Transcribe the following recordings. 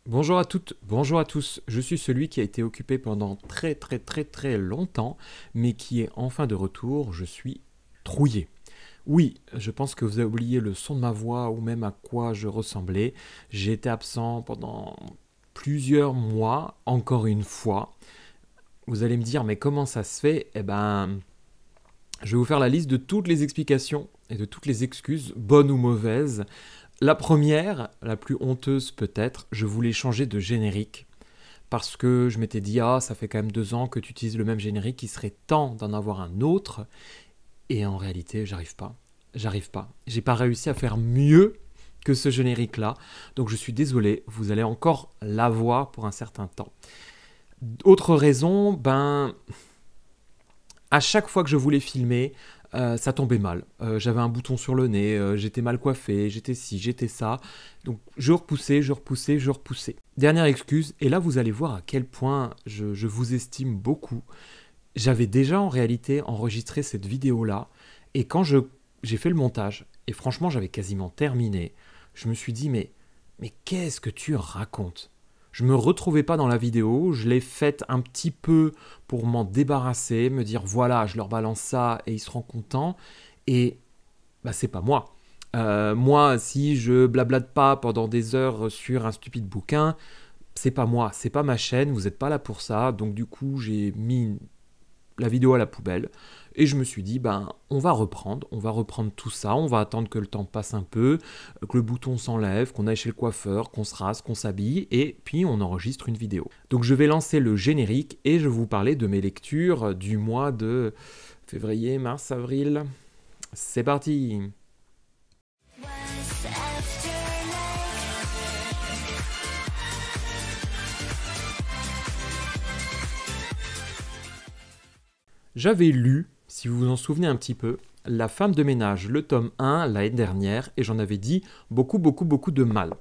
Bonjour à toutes, bonjour à tous. Je suis celui qui a été occupé pendant très longtemps, mais qui est enfin de retour. Je suis trouillé. Oui, je pense que vous avez oublié le son de ma voix ou même à quoi je ressemblais. J'ai été absent pendant plusieurs mois, encore une fois. Vous allez me dire, mais comment ça se fait? Eh ben, je vais vous faire la liste de toutes les explications et de toutes les excuses, bonnes ou mauvaises. La première, la plus honteuse peut-être, je voulais changer de générique parce que je m'étais dit, ah, ça fait quand même 2 ans que tu utilises le même générique, il serait temps d'en avoir un autre. Et en réalité, j'arrive pas. J'arrive pas. J'ai pas réussi à faire mieux que ce générique-là. Donc je suis désolé, vous allez encore l'avoir pour un certain temps. Autre raison, à chaque fois que je voulais filmer, ça tombait mal. J'avais un bouton sur le nez, j'étais mal coiffé, j'étais ci, j'étais ça. Donc je repoussais. Dernière excuse, et là vous allez voir à quel point je vous estime beaucoup. J'avais déjà en réalité enregistré cette vidéo-là, et quand j'ai fait le montage, et franchement j'avais quasiment terminé, je me suis dit mais qu'est-ce que tu racontes? Je me retrouvais pas dans la vidéo, je l'ai faite un petit peu pour m'en débarrasser, me dire voilà, je leur balance ça et ils seront contents. Et c'est pas moi. Moi, si je blablate pas pendant des heures sur un stupide bouquin, c'est pas moi, c'est pas ma chaîne, vous n'êtes pas là pour ça. Donc du coup, j'ai mis la vidéo à la poubelle et je me suis dit on va reprendre tout ça, on va attendre que le temps passe un peu, que le bouton s'enlève, qu'on aille chez le coiffeur, qu'on se rase, qu'on s'habille et puis on enregistre une vidéo. Donc je vais lancer le générique et je vais vous parler de mes lectures du mois de février, mars, avril. C'est parti. J'avais lu, si vous vous en souvenez un petit peu, La femme de ménage, le tome 1, l'année dernière, et j'en avais dit beaucoup de mal.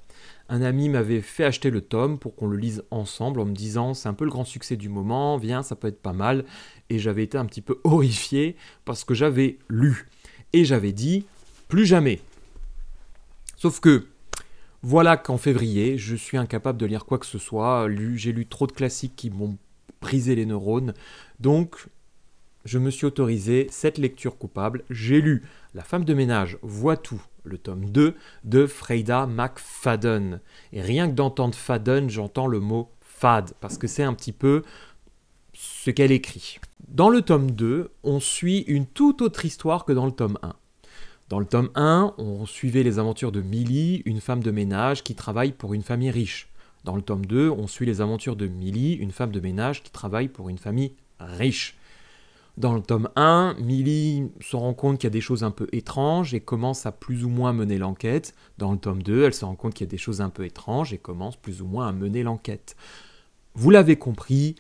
Un ami m'avait fait acheter le tome pour qu'on le lise ensemble en me disant c'est un peu le grand succès du moment, viens, ça peut être pas mal. Et j'avais été un petit peu horrifié parce que j'avais lu. Et j'avais dit plus jamais. Sauf que, voilà qu'en février, je suis incapable de lire quoi que ce soit. J'ai lu trop de classiques qui m'ont brisé les neurones. Donc, je me suis autorisé cette lecture coupable. J'ai lu La femme de ménage voit tout, le tome 2 de Freida McFadden. Et rien que d'entendre Fadden, j'entends le mot fade, parce que c'est un petit peu ce qu'elle écrit. Dans le tome 2, on suit une toute autre histoire que dans le tome 1. Dans le tome 1, on suivait les aventures de Millie, une femme de ménage qui travaille pour une famille riche. Dans le tome 2, on suit les aventures de Millie, une femme de ménage qui travaille pour une famille riche. Dans le tome 1, Millie se rend compte qu'il y a des choses un peu étranges et commence à plus ou moins mener l'enquête. Dans le tome 2, elle se rend compte qu'il y a des choses un peu étranges et commence plus ou moins à mener l'enquête. Vous l'avez compris,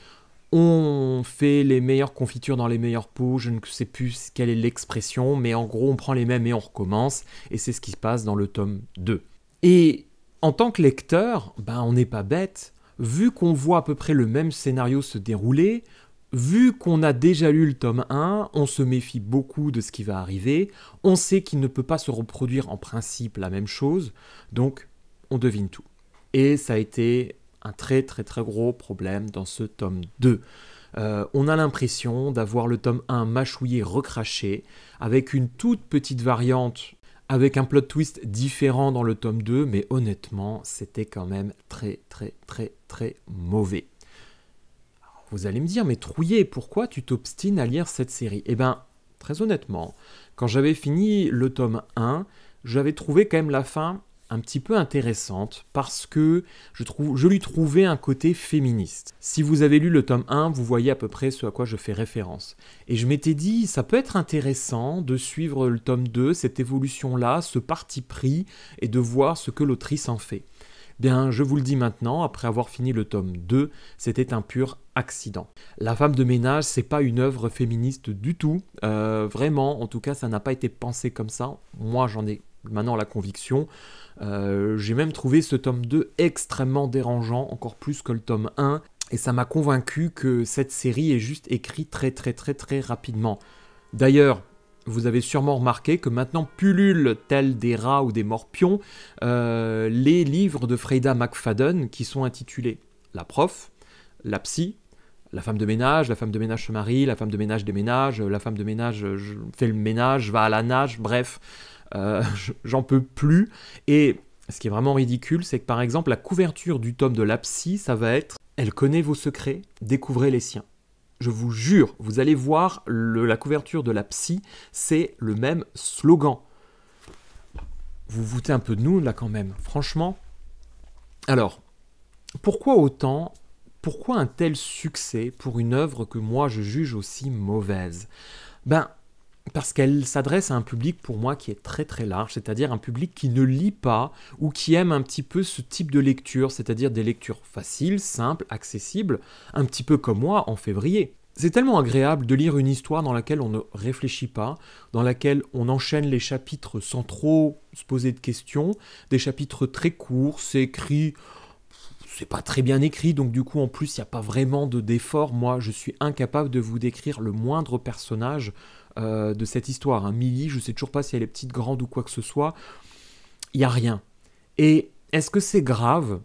on fait les meilleures confitures dans les meilleurs pots, je ne sais plus quelle est l'expression, mais en gros on prend les mêmes et on recommence, et c'est ce qui se passe dans le tome 2. Et en tant que lecteur, on n'est pas bête, vu qu'on voit à peu près le même scénario se dérouler, vu qu'on a déjà lu le tome 1, on se méfie beaucoup de ce qui va arriver, on sait qu'il ne peut pas se reproduire en principe la même chose, donc on devine tout. Et ça a été un très gros problème dans ce tome 2. On a l'impression d'avoir le tome 1 mâchouillé, recraché, avec une toute petite variante, avec un plot twist différent dans le tome 2, mais honnêtement, c'était quand même très mauvais. Vous allez me dire, mais Trouillet, pourquoi tu t'obstines à lire cette série? Très honnêtement, quand j'avais fini le tome 1, j'avais trouvé quand même la fin un petit peu intéressante parce que je lui trouvais un côté féministe. Si vous avez lu le tome 1, vous voyez à peu près ce à quoi je fais référence. Et je m'étais dit, ça peut être intéressant de suivre le tome 2, cette évolution-là, ce parti pris, et de voir ce que l'autrice en fait. Je vous le dis maintenant, après avoir fini le tome 2, c'était un pur accident. La femme de ménage, c'est pas une œuvre féministe du tout. Vraiment, en tout cas, ça n'a pas été pensé comme ça. Moi, j'en ai maintenant la conviction. J'ai même trouvé ce tome 2 extrêmement dérangeant, encore plus que le tome 1. Et ça m'a convaincu que cette série est juste écrite très rapidement. D'ailleurs, vous avez sûrement remarqué que maintenant pullulent, tels des rats ou des morpions, les livres de Freida McFadden qui sont intitulés La prof, La psy, La femme de ménage se marie, la femme de ménage déménage, la femme de ménage fait le ménage, va à la nage, bref, j'en peux plus. Et ce qui est vraiment ridicule, c'est que par exemple, la couverture du tome de La psy, ça va être « Elle connaît vos secrets, découvrez les siens ». Je vous jure, vous allez voir, la couverture de La psy, c'est le même slogan. Vous vous foutez un peu de nous, là, quand même, franchement. Alors, pourquoi un tel succès pour une œuvre que moi je juge aussi mauvaise? Parce qu'elle s'adresse à un public pour moi qui est très très large, c'est-à-dire un public qui ne lit pas ou qui aime un petit peu ce type de lecture, c'est-à-dire des lectures faciles, simples, accessibles, un petit peu comme moi en février. C'est tellement agréable de lire une histoire dans laquelle on ne réfléchit pas, dans laquelle on enchaîne les chapitres sans trop se poser de questions, des chapitres très courts, c'est écrit... C'est pas très bien écrit, donc du coup, en plus, il n'y a pas vraiment d'effort. Moi, je suis incapable de vous décrire le moindre personnage de cette histoire. Millie, je sais toujours pas si elle est petite, grande ou quoi que ce soit. Il n'y a rien. Et est-ce que c'est grave?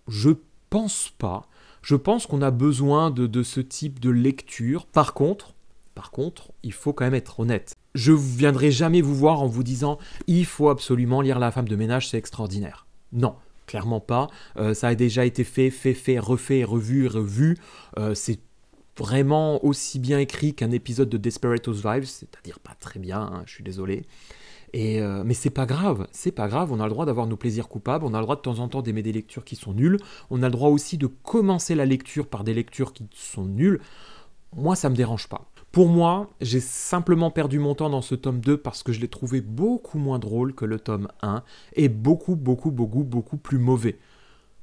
Je pense pas. Je pense qu'on a besoin de ce type de lecture. Par contre, il faut quand même être honnête. Je ne viendrai jamais vous voir en vous disant « Il faut absolument lire La femme de ménage, c'est extraordinaire ». Non. Clairement pas. Ça a déjà été fait, refait, revu. C'est vraiment aussi bien écrit qu'un épisode de Desperate Housewives, c'est-à-dire pas très bien, hein, je suis désolé. Mais c'est pas grave, on a le droit d'avoir nos plaisirs coupables, on a le droit de temps en temps d'aimer des lectures qui sont nulles, on a le droit aussi de commencer la lecture par des lectures qui sont nulles. Moi, ça me dérange pas. Pour moi, j'ai simplement perdu mon temps dans ce tome 2 parce que je l'ai trouvé beaucoup moins drôle que le tome 1 et beaucoup plus mauvais.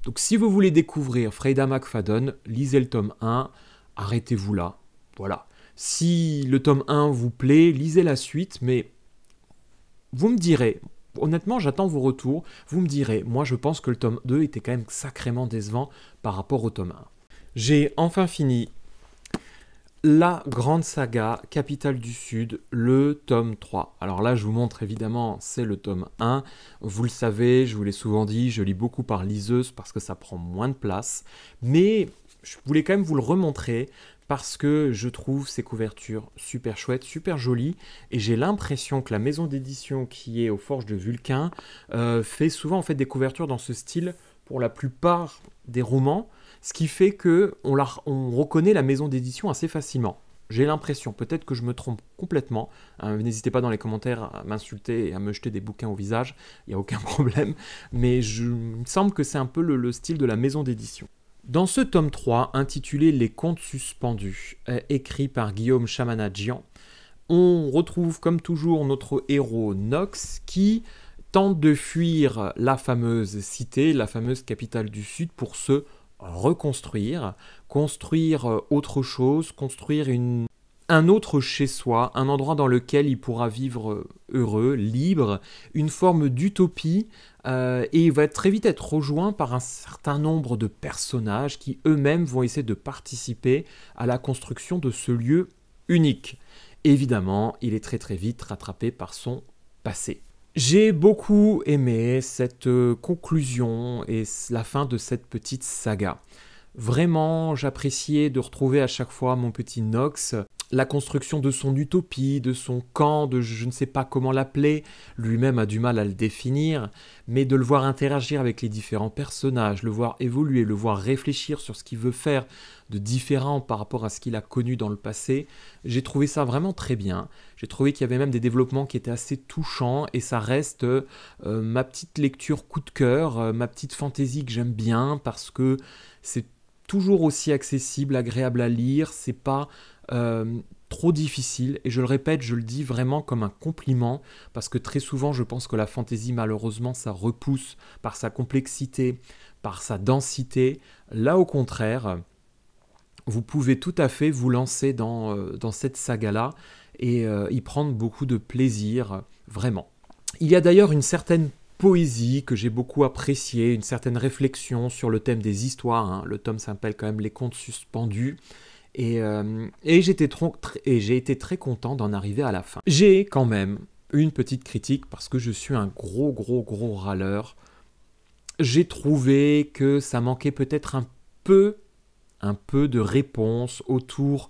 Donc si vous voulez découvrir Freida McFadden, lisez le tome 1, arrêtez-vous là. Voilà. Si le tome 1 vous plaît, lisez la suite, mais vous me direz, honnêtement j'attends vos retours, vous me direz, moi je pense que le tome 2 était quand même sacrément décevant par rapport au tome 1. J'ai enfin fini la grande saga Capitale du Sud, le tome 3. Alors là, je vous montre évidemment, c'est le tome 1. Vous le savez, je vous l'ai souvent dit, je lis beaucoup par liseuse parce que ça prend moins de place. Mais je voulais quand même vous le remontrer parce que je trouve ces couvertures super chouettes, super jolies. Et j'ai l'impression que la maison d'édition qui est aux Forges de Vulcain fait souvent en fait, des couvertures dans ce style pour la plupart des romans. Ce qui fait qu'on reconnaît la maison d'édition assez facilement. J'ai l'impression, peut-être que je me trompe complètement. N'hésitez pas dans les commentaires à m'insulter et à me jeter des bouquins au visage, il n'y a aucun problème. Mais il me semble que c'est un peu le style de la maison d'édition. Dans ce tome 3, intitulé Les Contes suspendus, écrit par Guillaume Chamanadjian, on retrouve comme toujours notre héros Nox qui tente de fuir la fameuse cité, la fameuse capitale du Sud pour se reconstruire, construire autre chose, construire un autre chez-soi, un endroit dans lequel il pourra vivre heureux, libre, une forme d'utopie, et il va très vite être rejoint par un certain nombre de personnages qui eux-mêmes vont essayer de participer à la construction de ce lieu unique. Évidemment, il est très vite rattrapé par son passé. J'ai beaucoup aimé cette conclusion et la fin de cette petite saga. Vraiment, j'appréciais de retrouver à chaque fois mon petit Nox, la construction de son utopie, de son camp, de je ne sais pas comment l'appeler, lui-même a du mal à le définir, mais de le voir interagir avec les différents personnages, le voir évoluer, le voir réfléchir sur ce qu'il veut faire de différent par rapport à ce qu'il a connu dans le passé, j'ai trouvé ça vraiment très bien. J'ai trouvé qu'il y avait même des développements qui étaient assez touchants et ça reste ma petite lecture coup de cœur, ma petite fantaisie que j'aime bien parce que c'est toujours aussi accessible, agréable à lire, c'est pas trop difficile, et je le répète, je le dis vraiment comme un compliment, parce que très souvent je pense que la fantaisie malheureusement ça repousse par sa complexité, par sa densité. Là au contraire, vous pouvez tout à fait vous lancer dans cette saga-là et y prendre beaucoup de plaisir, vraiment. Il y a d'ailleurs une certaine poésie que j'ai beaucoup appréciée, une certaine réflexion sur le thème des histoires, hein. Le tome s'appelle quand même Les Contes suspendus, Et j'ai été très content d'en arriver à la fin. J'ai quand même une petite critique parce que je suis un gros râleur. J'ai trouvé que ça manquait peut-être un peu de réponse autour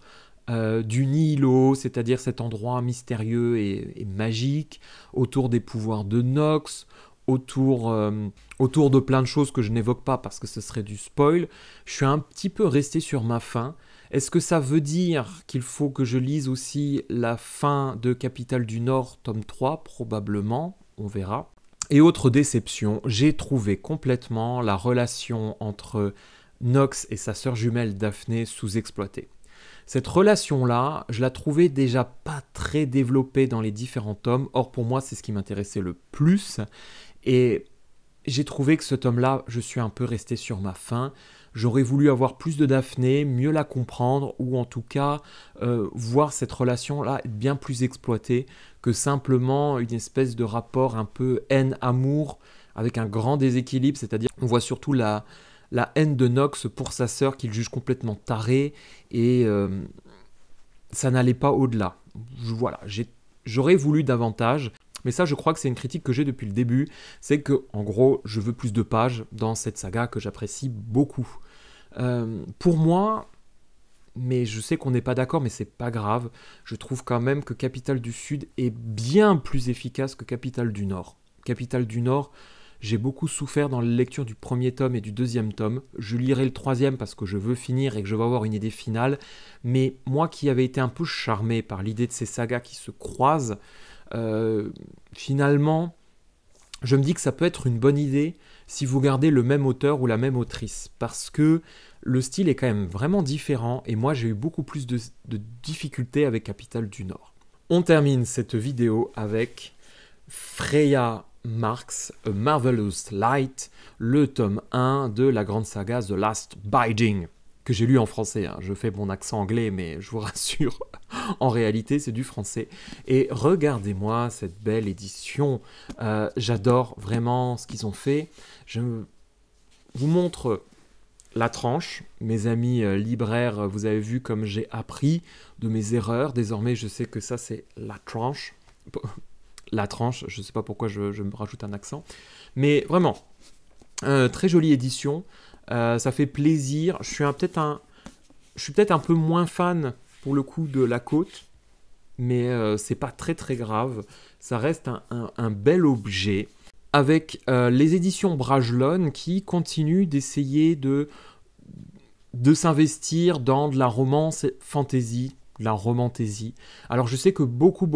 du Nihilo, c'est-à-dire cet endroit mystérieux et magique, autour des pouvoirs de Nox, autour de plein de choses que je n'évoque pas parce que ce serait du spoil. Je suis un petit peu resté sur ma faim. Est-ce que ça veut dire qu'il faut que je lise aussi la fin de Capitale du Nord, tome 3 ? Probablement, on verra. Et autre déception, j'ai trouvé complètement la relation entre Nox et sa sœur jumelle Daphné sous-exploitée. Cette relation-là, je la trouvais déjà pas très développée dans les différents tomes. Or, pour moi, c'est ce qui m'intéressait le plus. Et j'ai trouvé que ce tome-là, je suis un peu resté sur ma faim. J'aurais voulu avoir plus de Daphné, mieux la comprendre, ou en tout cas, voir cette relation-là être bien plus exploitée que simplement une espèce de rapport un peu haine-amour avec un grand déséquilibre. C'est-à-dire, on voit surtout la haine de Nox pour sa sœur qu'il juge complètement tarée et ça n'allait pas au-delà. Voilà, j'aurais voulu davantage, mais ça je crois que c'est une critique que j'ai depuis le début, c'est que en gros je veux plus de pages dans cette saga que j'apprécie beaucoup. Pour moi, mais je sais qu'on n'est pas d'accord, mais c'est pas grave, je trouve quand même que Capitale du Sud est bien plus efficace que Capitale du Nord. Capitale du Nord, j'ai beaucoup souffert dans la lecture du premier tome et du deuxième tome. Je lirai le troisième parce que je veux finir et que je veux avoir une idée finale. Mais moi qui avais été un peu charmé par l'idée de ces sagas qui se croisent, finalement, je me dis que ça peut être une bonne idée si vous gardez le même auteur ou la même autrice. Parce que le style est quand même vraiment différent et moi j'ai eu beaucoup plus de difficultés avec Capitale du Nord. On termine cette vidéo avec Freya Marks, A Marvelous Light, le tome 1 de la grande saga The Last Binding, que j'ai lu en français. Je fais mon accent anglais, mais je vous rassure, en réalité, c'est du français. Et regardez-moi cette belle édition. J'adore vraiment ce qu'ils ont fait. Je vous montre la tranche. Mes amis libraires, vous avez vu comme j'ai appris de mes erreurs. Désormais, je sais que ça, c'est la tranche. La tranche, je ne sais pas pourquoi je me rajoute un accent. Mais vraiment, très jolie édition. Ça fait plaisir. Je suis peut-être un peu moins fan, pour le coup, de La Côte. Mais c'est pas très très grave. Ça reste un bel objet. Avec les éditions Brajlon qui continuent d'essayer de s'investir dans de la romance fantasy, la romantaisie. Alors je sais que beaucoup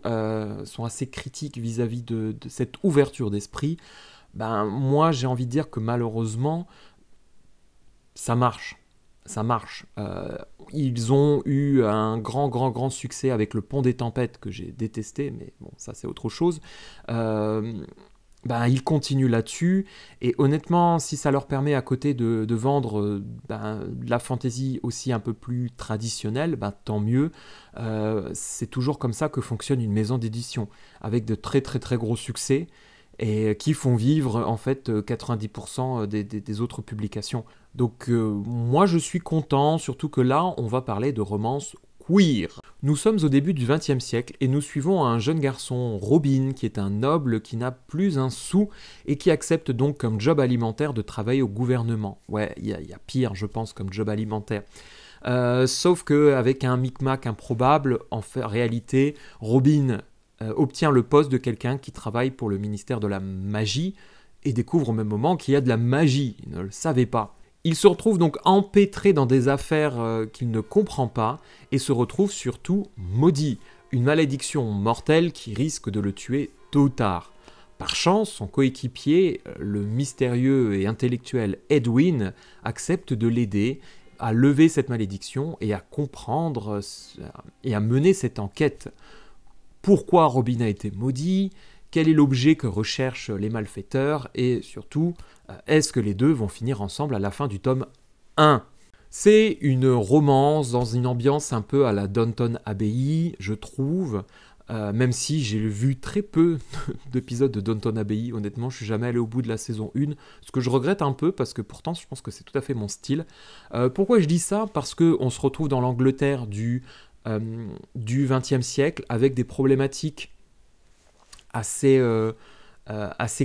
sont assez critiques vis-à-vis de cette ouverture d'esprit. Moi j'ai envie de dire que malheureusement ça marche. Ils ont eu un grand succès avec Le Pont des Tempêtes que j'ai détesté, mais bon ça c'est autre chose. Ils continuent là-dessus, et honnêtement, si ça leur permet à côté de vendre de la fantasy aussi un peu plus traditionnelle, tant mieux. C'est toujours comme ça que fonctionne une maison d'édition, avec de très gros succès, et qui font vivre en fait 90% des autres publications. Donc moi je suis content, surtout que là on va parler de romance queer. Nous sommes au début du XXe siècle et nous suivons un jeune garçon, Robin, qui est un noble qui n'a plus un sou et qui accepte donc comme job alimentaire de travailler au gouvernement. Ouais, il y a pire, je pense, comme job alimentaire. Sauf qu'avec un micmac improbable, en réalité, Robin obtient le poste de quelqu'un qui travaille pour le ministère de la magie et découvre au même moment qu'il y a de la magie. Il ne le savait pas. Il se retrouve donc empêtré dans des affaires qu'il ne comprend pas et se retrouve surtout maudit, une malédiction mortelle qui risque de le tuer tôt ou tard. Par chance, son coéquipier, le mystérieux et intellectuel Edwin, accepte de l'aider à lever cette malédiction et à comprendre et à mener cette enquête. Pourquoi Robin a été maudit ? Quel est l'objet que recherchent les malfaiteurs ? Et surtout, est-ce que les deux vont finir ensemble à la fin du tome 1 ? C'est une romance dans une ambiance un peu à la Downton Abbey, je trouve. même si j'ai vu très peu d'épisodes de Downton Abbey. Honnêtement, je suis jamais allé au bout de la saison 1, ce que je regrette un peu, parce que pourtant, je pense que c'est tout à fait mon style. Pourquoi je dis ça? Parce qu'on se retrouve dans l'Angleterre du XXe siècle, avec des problématiques assez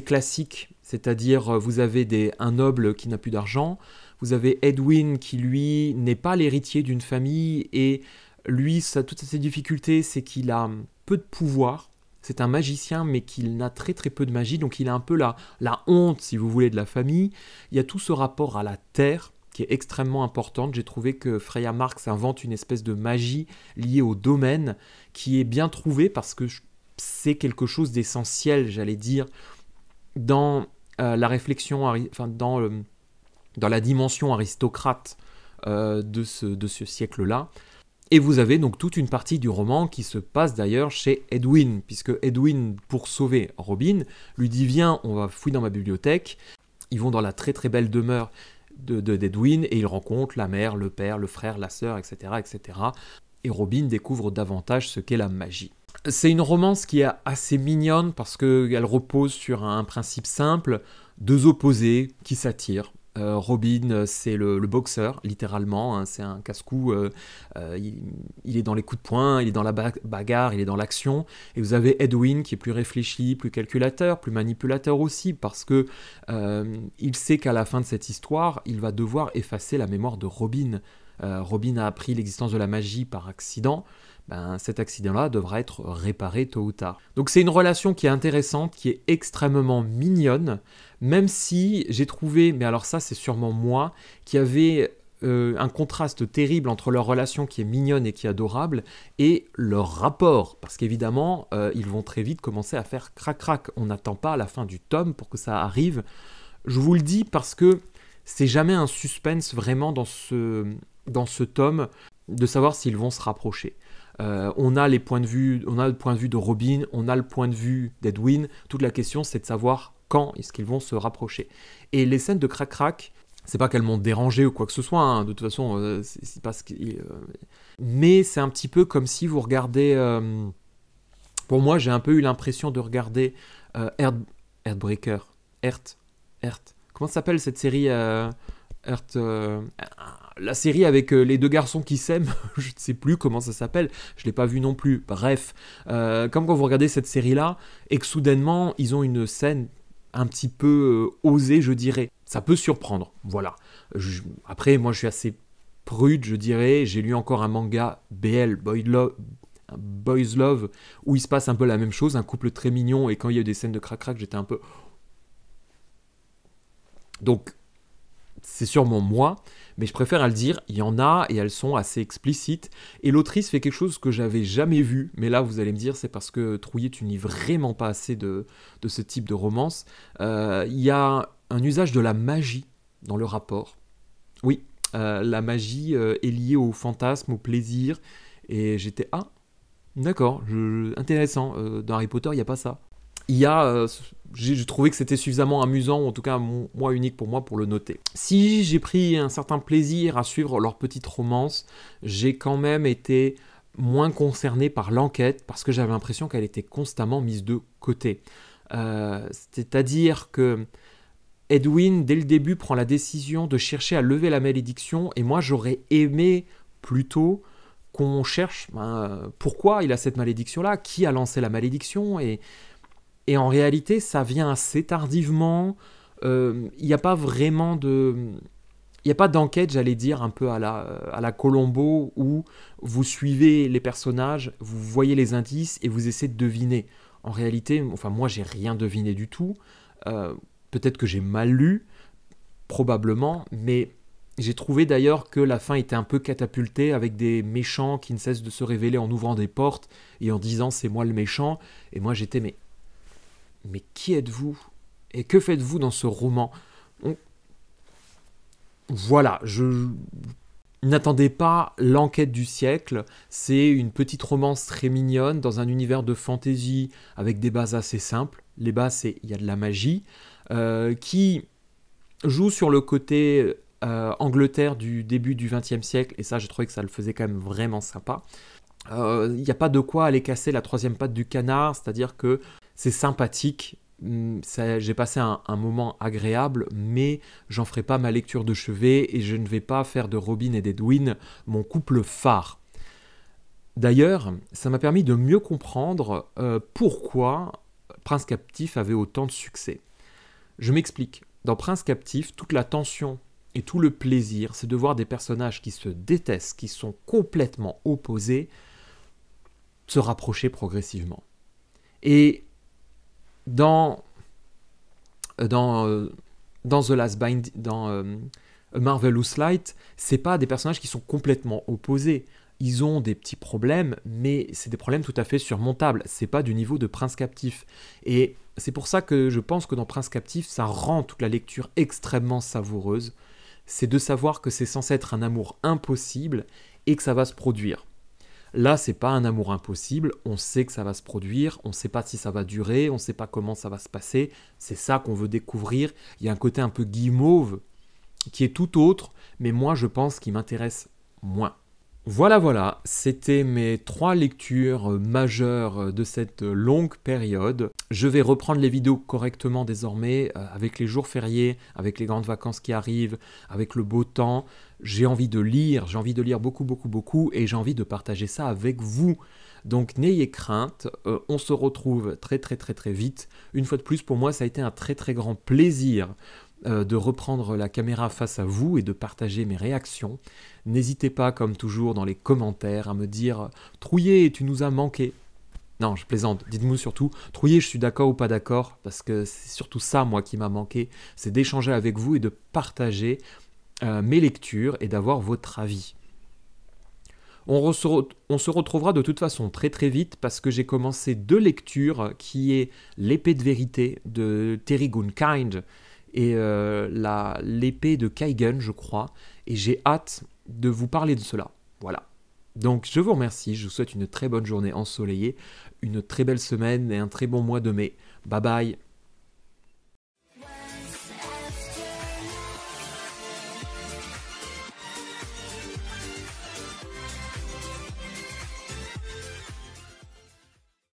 classiques, c'est-à-dire vous avez un noble qui n'a plus d'argent, vous avez Edwin qui lui n'est pas l'héritier d'une famille, et lui, toutes ses difficultés, c'est qu'il a peu de pouvoir, c'est un magicien mais qu'il n'a très très peu de magie, donc il a un peu la honte, si vous voulez, de la famille. Il y a tout ce rapport à la terre qui est extrêmement importante. J'ai trouvé que Freya Marks invente une espèce de magie liée au domaine qui est bien trouvée, parce que c'est quelque chose d'essentiel, j'allais dire, dans la réflexion, enfin dans la dimension aristocrate de ce siècle-là. Et vous avez donc toute une partie du roman qui se passe d'ailleurs chez Edwin, puisque Edwin, pour sauver Robin, lui dit « Viens, on va fouiller dans ma bibliothèque ». Ils vont dans la très très belle demeure d'Edwin, et ils rencontrent la mère, le père, le frère, la sœur, etc., etc. Et Robin découvre davantage ce qu'est la magie. C'est une romance qui est assez mignonne, parce qu'elle repose sur un principe simple, deux opposés qui s'attirent. Robin, c'est le boxeur, littéralement, hein, c'est un casse-cou, il est dans les coups de poing, il est dans la bagarre, il est dans l'action, et vous avez Edwin qui est plus réfléchi, plus calculateur, plus manipulateur aussi, parce que il sait qu'à la fin de cette histoire, il va devoir effacer la mémoire de Robin. Robin a appris l'existence de la magie par accident. Cet accident-là devra être réparé tôt ou tard. Donc c'est une relation qui est intéressante, qui est extrêmement mignonne, même si j'ai trouvé, mais alors ça c'est sûrement moi, qu'il y avait un contraste terrible entre leur relation qui est mignonne et qui est adorable, et leur rapport, parce qu'évidemment, ils vont très vite commencer à faire crac-crac. On n'attend pas la fin du tome pour que ça arrive. Je vous le dis parce que c'est jamais un suspense vraiment dans ce tome, de savoir s'ils vont se rapprocher. On a le point de vue de Robin, on a le point de vue d'Edwin. Toute la question, c'est de savoir quand est-ce qu'ils vont se rapprocher. Et les scènes de crac-crac, c'est pas qu'elles m'ont dérangé ou quoi que ce soit, hein. De toute façon, c'est pas ce qui... Mais c'est un petit peu comme si vous regardez... Pour moi, j'ai un peu eu l'impression de regarder Heartbreaker. Comment s'appelle cette série la série avec les deux garçons qui s'aiment, je ne sais plus comment ça s'appelle, je ne l'ai pas vu non plus. Bref, comme quand vous regardez cette série-là, et que soudainement, ils ont une scène un petit peu osée, je dirais. Ça peut surprendre, voilà. Après, moi, je suis assez prude, je dirais. J'ai lu encore un manga, BL, Boys Love, où il se passe un peu la même chose, un couple très mignon, et quand il y a eu des scènes de crac-crac, j'étais un peu... Donc, c'est sûrement moi, mais je préfère à le dire, il y en a et elles sont assez explicites. Et l'autrice fait quelque chose que j'avais jamais vu, mais là vous allez me dire c'est parce que Trouillet, tu lis vraiment pas assez de ce type de romance. Il y a un usage de la magie dans le rapport. Oui, la magie est liée au fantasme, au plaisir, et j'étais d'accord, intéressant, dans Harry Potter il n'y a pas ça. J'ai trouvé que c'était suffisamment amusant, ou en tout cas moi unique pour moi, pour le noter. Si j'ai pris un certain plaisir à suivre leur petite romance, j'ai quand même été moins concerné par l'enquête, parce que j'avais l'impression qu'elle était constamment mise de côté. C'est-à-dire que Edwin, dès le début, prend la décision de chercher à lever la malédiction, et moi j'aurais aimé plutôt qu'on cherche pourquoi il a cette malédiction-là, qui a lancé la malédiction, et en réalité, ça vient assez tardivement. Il n'y a pas vraiment de... Il n'y a pas d'enquête, j'allais dire, un peu à la Columbo, où vous suivez les personnages, vous voyez les indices et vous essayez de deviner. En réalité, enfin moi, j'ai rien deviné du tout. Peut-être que j'ai mal lu, probablement, mais j'ai trouvé d'ailleurs que la fin était un peu catapultée, avec des méchants qui ne cessent de se révéler en ouvrant des portes et en disant « c'est moi le méchant ». Et moi, j'étais « mais qui êtes-vous? Et que faites-vous dans ce roman ?» Voilà, je n'attendais pas l'enquête du siècle. C'est une petite romance très mignonne dans un univers de fantasy avec des bases assez simples. Les bases, c'est il y a de la magie qui joue sur le côté Angleterre du début du XXe siècle, et ça, j'ai trouvé que ça le faisait quand même vraiment sympa. Il n'y a pas de quoi aller casser la troisième patte du canard, c'est-à-dire que c'est sympathique. J'ai passé un moment agréable, mais j'en ferai pas ma lecture de chevet et je ne vais pas faire de Robin et d'Edwin mon couple phare. D'ailleurs, ça m'a permis de mieux comprendre pourquoi Prince Captif avait autant de succès. Je m'explique. Dans Prince Captif, toute la tension et tout le plaisir, c'est de voir des personnages qui se détestent, qui sont complètement opposés, se rapprocher progressivement. Et dans The Last Bind, dans A Marvelous Light, c'est pas des personnages qui sont complètement opposés. Ils ont des petits problèmes, mais c'est des problèmes tout à fait surmontables. C'est pas du niveau de Prince Captif. Et c'est pour ça que je pense que dans Prince Captif, ça rend toute la lecture extrêmement savoureuse. C'est de savoir que c'est censé être un amour impossible et que ça va se produire. Là, c'est pas un amour impossible, on sait que ça va se produire, on ne sait pas si ça va durer, on ne sait pas comment ça va se passer, c'est ça qu'on veut découvrir. Il y a un côté un peu guimauve qui est tout autre, mais moi je pense qu'il m'intéresse moins. Voilà, c'était mes 3 lectures majeures de cette longue période. Je vais reprendre les vidéos correctement désormais, avec les jours fériés, avec les grandes vacances qui arrivent, avec le beau temps. J'ai envie de lire beaucoup, et j'ai envie de partager ça avec vous. Donc n'ayez crainte, on se retrouve très vite. Une fois de plus, pour moi, ça a été un très grand plaisir de reprendre la caméra face à vous et de partager mes réactions. N'hésitez pas, comme toujours, dans les commentaires à me dire « Trouillet, tu nous as manqué ». Non, je plaisante. Dites-moi surtout « Trouillet, je suis d'accord ou pas d'accord ?» parce que c'est surtout ça, moi, qui m'a manqué. C'est d'échanger avec vous et de partager mes lectures et d'avoir votre avis. On se retrouvera de toute façon très vite parce que j'ai commencé 2 lectures qui est L'épée de vérité de Terry Goonkind et l'épée de Kaigen, je crois, et j'ai hâte de vous parler de cela. Voilà. Donc je vous remercie, je vous souhaite une très bonne journée ensoleillée, une très belle semaine et un très bon mois de mai. Bye bye.